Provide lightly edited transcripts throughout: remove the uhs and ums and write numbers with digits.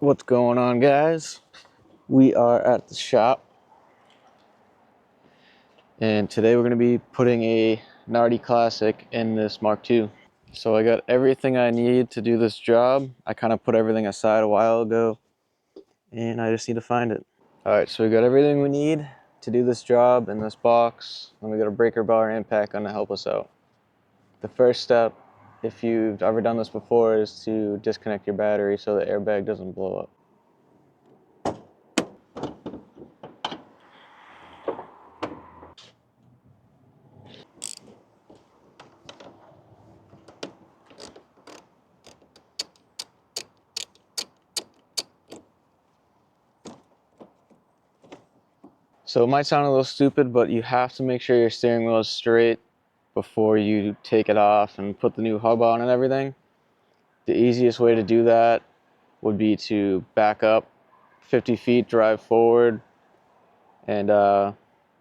What's going on, guys? We are at the shop, and today we're going to be putting a Nardi Classic in this Mark II. So I got everything I need to do this job. I kind of put everything aside a while ago, and I just need to find it. Alright, so we got everything we need to do this job in this box, and we got a breaker bar and impact gun to help us out. The first step, if you've ever done this before, is to disconnect your battery so the airbag doesn't blow up. So it might sound a little stupid, but you have to make sure your steering wheel is straight before you take it off and put the new hub on and everything. The easiest way to do that would be to back up 50 feet, drive forward, and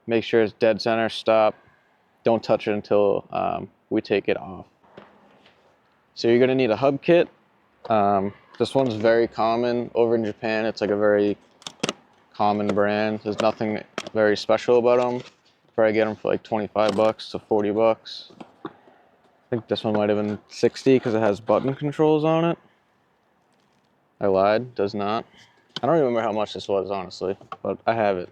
make sure it's dead center, stop. Don't touch it until we take it off. So you're gonna need a hub kit. This one's very common over in Japan. It's like a very common brand. There's nothing very special about them. Probably get them for like 25 bucks to 40 bucks. I think this one might have been 60 because it has button controls on it. I lied, does not. I don't remember how much this was, honestly, but I have it.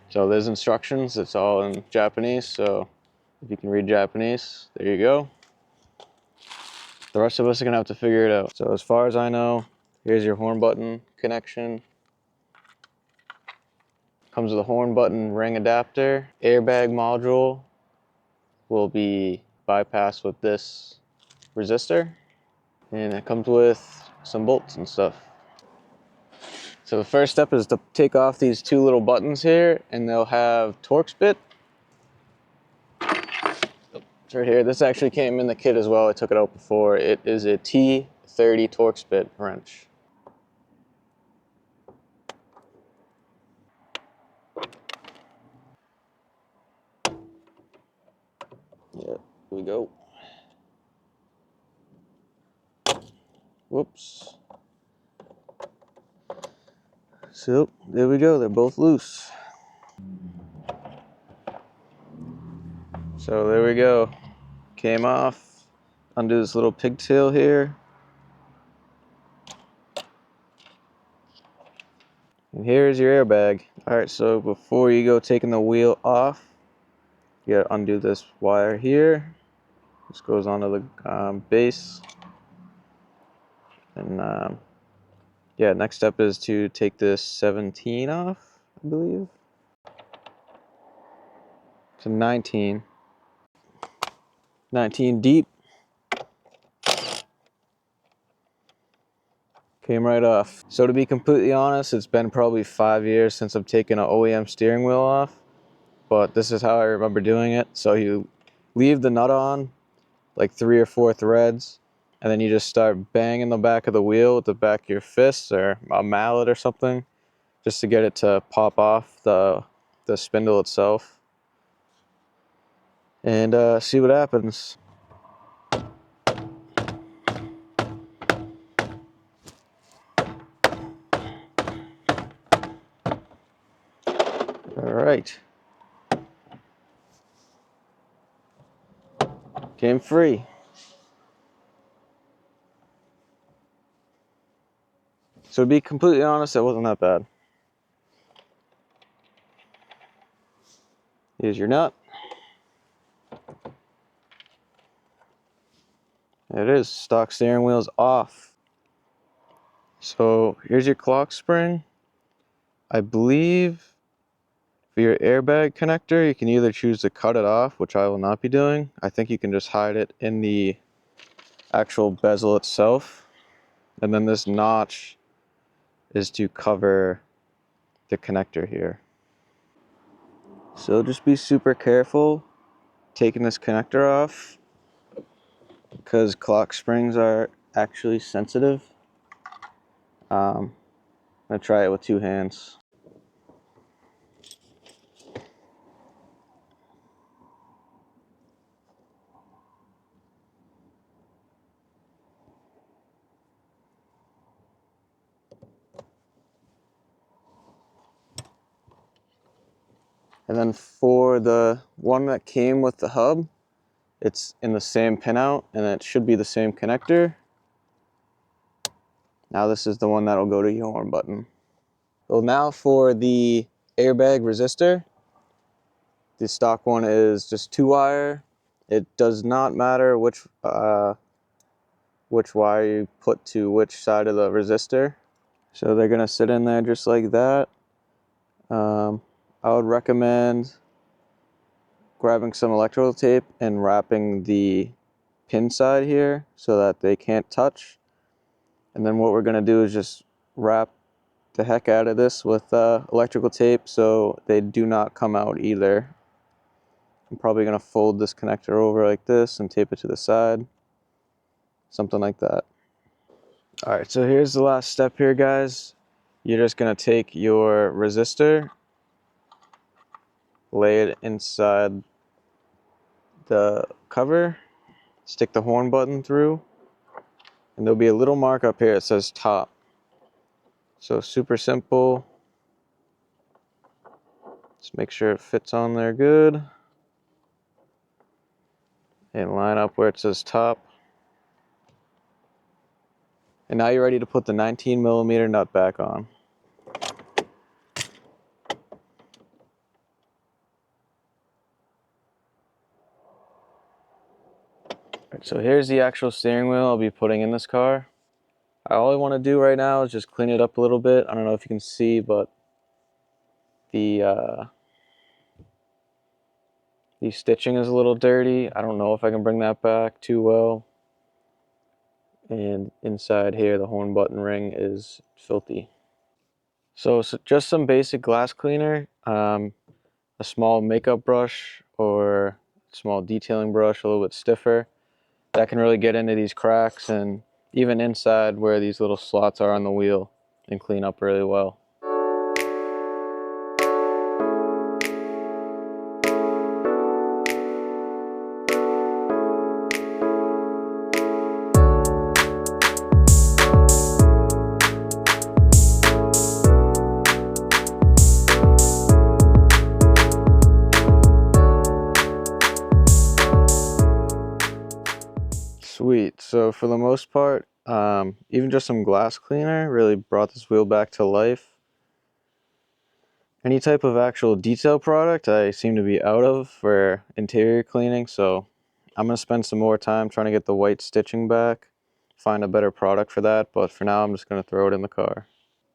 So there's instructions. It's all in Japanese, so if you can read Japanese, there you go. The rest of us are gonna have to figure it out. So as far as I know, here's your horn button connection. Comes with a horn button ring adapter. Airbag module will be bypassed with this resistor. And it comes with some bolts and stuff. So the first step is to take off these two little buttons here, and they'll have Torx bit. It's right here. This actually came in the kit as well. I took it out before. It is a T30 Torx bit wrench. Yeah, here we go. Whoops. So there we go. They're both loose. So there we go. Came off. Undo this little pigtail here. And here's your airbag. Alright, so before you go taking the wheel off, you gotta undo this wire here. This goes onto the base. And yeah, next step is to take this 17 off, I believe. To 19. 19 deep. Came right off. So to be completely honest, it's been probably 5 years since I've taken an OEM steering wheel off, but this is how I remember doing it. So you leave the nut on, like 3 or 4 threads, and then you just start banging the back of the wheel with the back of your fists or a mallet or something, just to get it to pop off the spindle itself, and see what happens. All right. Came free. So to be completely honest, it wasn't that bad. Here's your nut. There it is. Stock steering wheel's off. So here's your clock spring. I believe for your airbag connector, you can either choose to cut it off, which I will not be doing. I think you can just hide it in the actual bezel itself. And then this notch is to cover the connector here. So just be super careful taking this connector off, because clock springs are actually sensitive. I'm gonna try it with 2 hands. And then for the one that came with the hub, it's in the same pinout and it should be the same connector. Now this is the one that'll go to your horn button. Well, now for the airbag resistor, the stock one is just 2-wire. It does not matter which wire you put to which side of the resistor. So they're gonna sit in there just like that. I would recommend grabbing some electrical tape and wrapping the pin side here so that they can't touch. And then what we're gonna do is just wrap the heck out of this with electrical tape so they do not come out either. I'm probably gonna fold this connector over like this and tape it to the side, something like that. All right, so here's the last step here, guys. You're just gonna take your resistor, lay it inside the cover, stick the horn button through, and there'll be a little mark up here that says top. So super simple. Just make sure it fits on there good. And line up where it says top. And now you're ready to put the 19mm nut back on. Alright, so here's the actual steering wheel I'll be putting in this car. All I want to do right now is just clean it up a little bit. I don't know if you can see, but the stitching is a little dirty. I don't know if I can bring that back too well. And inside here, the horn button ring is filthy. So just some basic glass cleaner, a small makeup brush or a small detailing brush, a little bit stiffer. That can really get into these cracks and even inside where these little slots are on the wheel and clean up really well. Sweet. So for the most part, even just some glass cleaner really brought this wheel back to life. Any type of actual detail product I seem to be out of for interior cleaning, so I'm going to spend some more time trying to get the white stitching back, find a better product for that, but for now I'm just going to throw it in the car.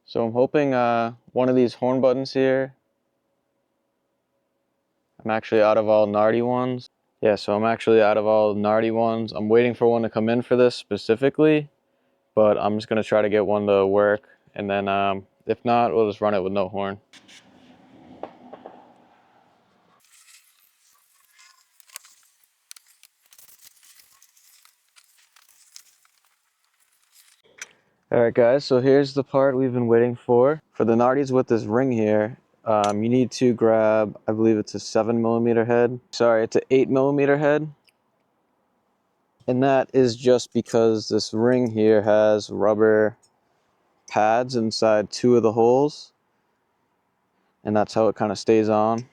So I'm hoping one of these horn buttons here, I'm actually out of all Nardi ones. Yeah, so I'm actually out of all Nardi ones. I'm waiting for one to come in for this specifically, but I'm just going to try to get one to work, and then if not, we'll just run it with no horn. Alright guys, so here's the part we've been waiting for. For the Nardis with this ring here, you need to grab, I believe it's a 7mm head. Sorry, it's an 8mm head. And that is just because this ring here has rubber pads inside 2 of the holes. And that's how it kind of stays on.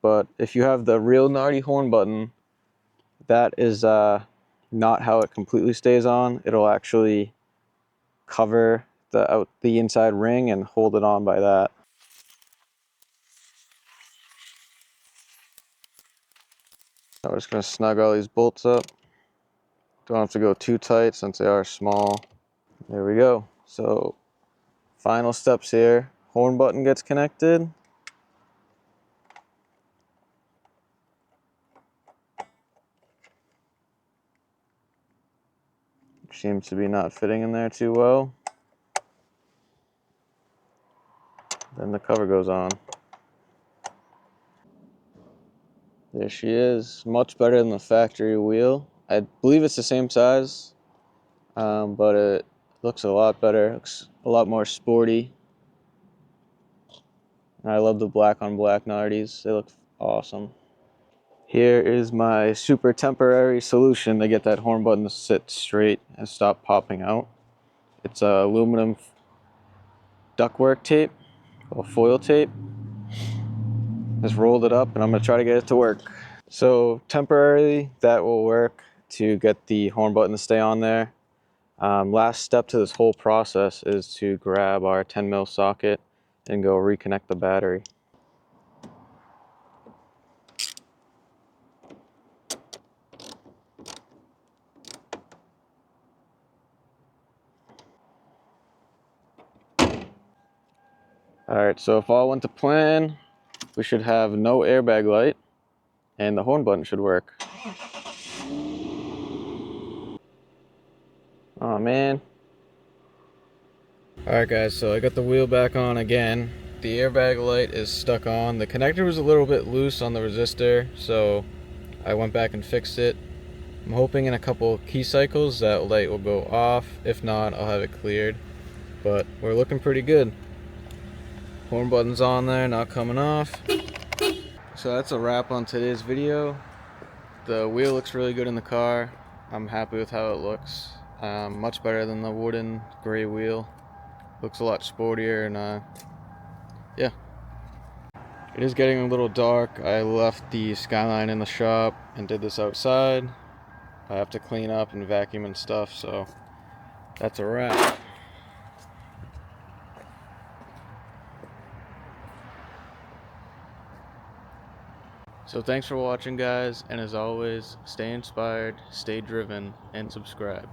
But if you have the real Nardi horn button, that is not how it completely stays on. It'll actually cover the inside ring and hold it on by that. So we're just going to snug all these bolts up. Don't have to go too tight since they are small. There we go. So final steps here. Horn button gets connected. Seems to be not fitting in there too well. Then the cover goes on. There she is, much better than the factory wheel. I believe it's the same size, but it looks a lot better. It looks a lot more sporty. And I love the black on black Nardis. They look awesome. Here is my super temporary solution to get that horn button to sit straight and stop popping out. It's aluminum ductwork tape, or foil tape. Just rolled it up and I'm gonna try to get it to work. So temporarily that will work to get the horn button to stay on there. Last step to this whole process is to grab our 10mm socket and go reconnect the battery. Alright, so if all went to plan, we should have no airbag light and the horn button should work. Oh man. Alright guys, so I got the wheel back on again. The airbag light is stuck on. The connector was a little bit loose on the resistor, so I went back and fixed it. I'm hoping in a couple key cycles that light will go off. If not, I'll have it cleared. But we're looking pretty good. Horn button's on there, not coming off. So that's a wrap on today's video. The wheel looks really good in the car. I'm happy with how it looks. Much better than the wooden gray wheel. Looks a lot sportier, and yeah. It is getting a little dark. I left the Skyline in the shop and did this outside. I have to clean up and vacuum and stuff, so that's a wrap. So thanks for watching guys, and as always, stay inspired, stay driven, and subscribe.